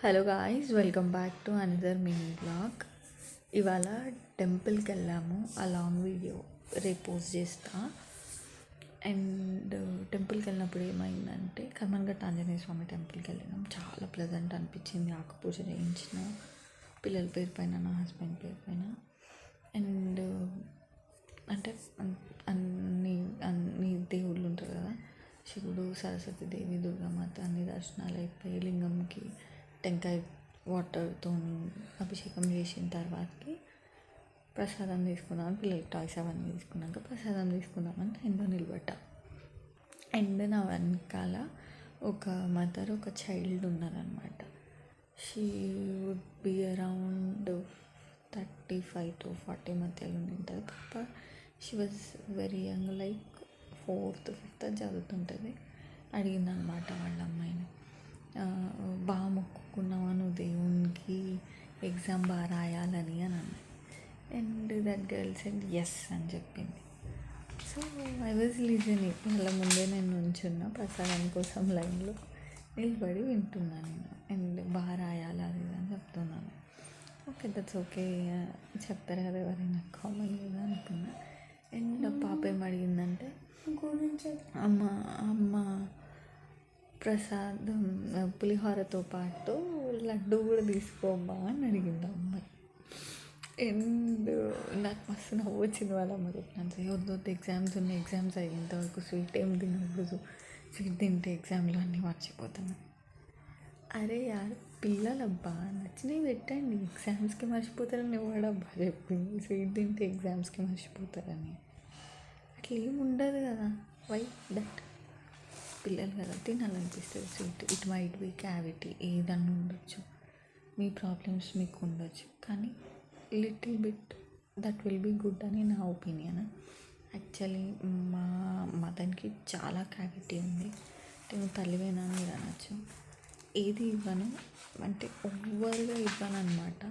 Hello guys, welcome back to another mini blog. ఇవాళ టెంపుల్కి వెళ్ళాము. ఆ లాంగ్ వీడియో రేపు పోస్ట్ చేస్తా. అండ్ టెంపుల్కి వెళ్ళినప్పుడు ఏమైందంటే కర్మన్ఘట్ ఆంజనేయ స్వామి టెంపుల్కి వెళ్ళినాం. చాలా ప్లెజెంట్ అనిపించింది. ఆకు పూజ చేయించిన పిల్లల పేరు పైన, నా హస్బెండ్ పేరు పైన. అండ్ అంటే అన్ని అన్ని దేవుళ్ళు ఉంటారు కదా, శివుడు, సరస్వతి దేవి, దుర్గామాత, అన్ని దర్శనాలు అయిపోయి లింగంకి టెంకాయ వాటర్తో అభిషేకం చేసిన తర్వాతకి ప్రసాదం తీసుకుందామని పిల్లలకి టాయ్స్ అవన్నీ తీసుకున్నాక ప్రసాదం తీసుకుందామని లైన్లో నిలబడ్డా. అండ్ నా వెనకాల ఒక మదర్, ఒక చైల్డ్ ఉన్నారనమాట. She would be around 35 to 40 మధ్యలో ఉంటుంది. పాప she was very young, like 4th, 5th చదువుతుంటుంది. అడిగిందనమాట వాళ్ళ అమ్మాయిని, బాగా మొక్కుకున్నావా నువ్వు దేవునికి ఎగ్జామ్ బాగా రాయాలని అని అన్నది. And that girl said yes అని చెప్పింది. So I was listening. వాళ్ళ ముందే నేను నుంచున్న ప్రసాదం కోసం లైన్లో నిలబడి వింటున్నాను నేను. అండ్ బాగా రాయాలి అది అని చెప్తున్నాను. ఓకే, దట్స్ ఓకే, చెప్తారు కదా ఎవరైనా, కామన్ కదా అనుకున్నా. అండ్ పాప ఏం అడిగిందంటే, అమ్మ అమ్మ ప్రసాదం పులిహోరతో పాటు లడ్డు కూడా తీసుకోమ్మా అని అడిగింది అమ్మాయి. అండ్ నాకు మస్తు నవ్వు వచ్చింది. వాళ్ళ అమ్మ చెప్పినాను, వద్దు ఎగ్జామ్స్ ఉన్నాయి, ఎగ్జామ్స్ అయ్యేంతవరకు స్వీట్ ఏం తినకూడదు, స్వీట్ తింటే ఎగ్జామ్లో అన్నీ మర్చిపోతాను. అరే యార్, పిల్లలబ్బా నచ్చినవి పెట్టండి, ఎగ్జామ్స్కి మర్చిపోతారని ఎవడబ్బా చెప్పింది స్వీట్ తింటే ఎగ్జామ్స్కి మర్చిపోతారని? అట్లా ఏమి ఉండదు కదా. Why that? పిల్లలు కదా, తినాలనిపిస్తుంది sweet. It might be cavity, ఏదన్నా ఉండొచ్చు, మీ ప్రాబ్లమ్స్ మీకు ఉండొచ్చు, కానీ little bit that will be good అని నా ఒపీనియన్. యాక్చువల్లీ మా మదన్కి చాలా క్యావిటీ ఉంది. నేను తల్లివేనా అని మీరు అనొచ్చు. ఏది ఇవ్వను అంటే ఓవర్గా ఇవ్వను అనమాట.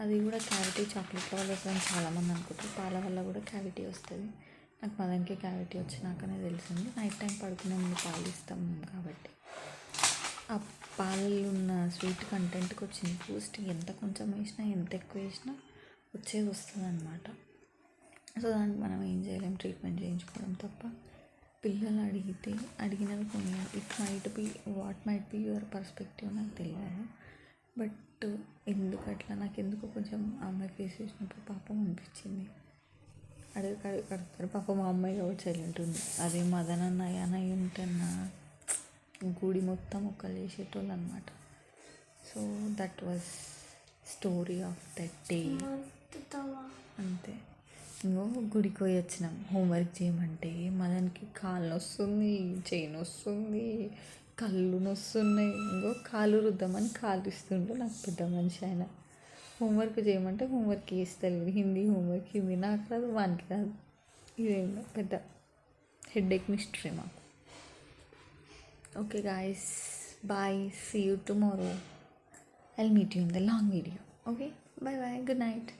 అది కూడా క్యావిటీ చాక్లెట్ల వల్ల వస్తుందని చాలామంది అనుకుంటారు. పాల వల్ల కూడా క్యావిటీ వస్తుంది. నాకు మదన్కి క్యావిటీ వచ్చినాకనే తెలిసింది. నైట్ టైం పడుకునే ముందు పాలు ఇస్తాం కాబట్టి ఆ పాలల్లో ఉన్న స్వీట్ కంటెంట్కి వచ్చింది బూస్ట్. ఎంత కొంచెం వేసినా, ఎంత ఎక్కువ వేసినా వచ్చేది వస్తుంది అనమాట. సో దానికి మనం ఏం చేయలేం, ట్రీట్మెంట్ చేయించుకోవడం తప్ప. పిల్లలు అడిగినవి కొన్ని, what might be your perspective నాకు తెలియదు. బట్ ఎందుకట్లా, నాకు ఎందుకు కొంచెం అమ్మాయి ఫేస్ చేసినప్పుడు పాపం అనిపించింది. అడుగుతారు పాప. మా అమ్మాయి కాబట్టి సైలెంట్ ఉంది. అదే మదన్ అన్నయ్య ఉంటే నా గుడి మొత్తం ఒకళ్ళు వేసేటోళ్ళు అనమాట. So that was story of that day. అంతే. ఇంకో గుడికి పోయి వచ్చినాం. హోంవర్క్ చేయమంటే మదన్కి కాళ్ళు నొస్తుంది, చేయి నొస్తుంది, కళ్ళు నొస్తున్నాయి. ఇంకో కాలు రుద్దామని కాలు ఇస్తుంటే నాకు పెద్ద మనిషి ఆయన. హోంవర్క్ చేయమంటే హోంవర్క్ చేస్తలేదు. హిందీ హోంవర్క్, హిందీ నాకు రాదు, వానికి రాదు. ఇదేంటో పెద్ద హెడేక్ మిస్టరీ మాకు. Okay guys, bye, see you tomorrow. I'll meet you in the long video. Okay, bye bye, good night.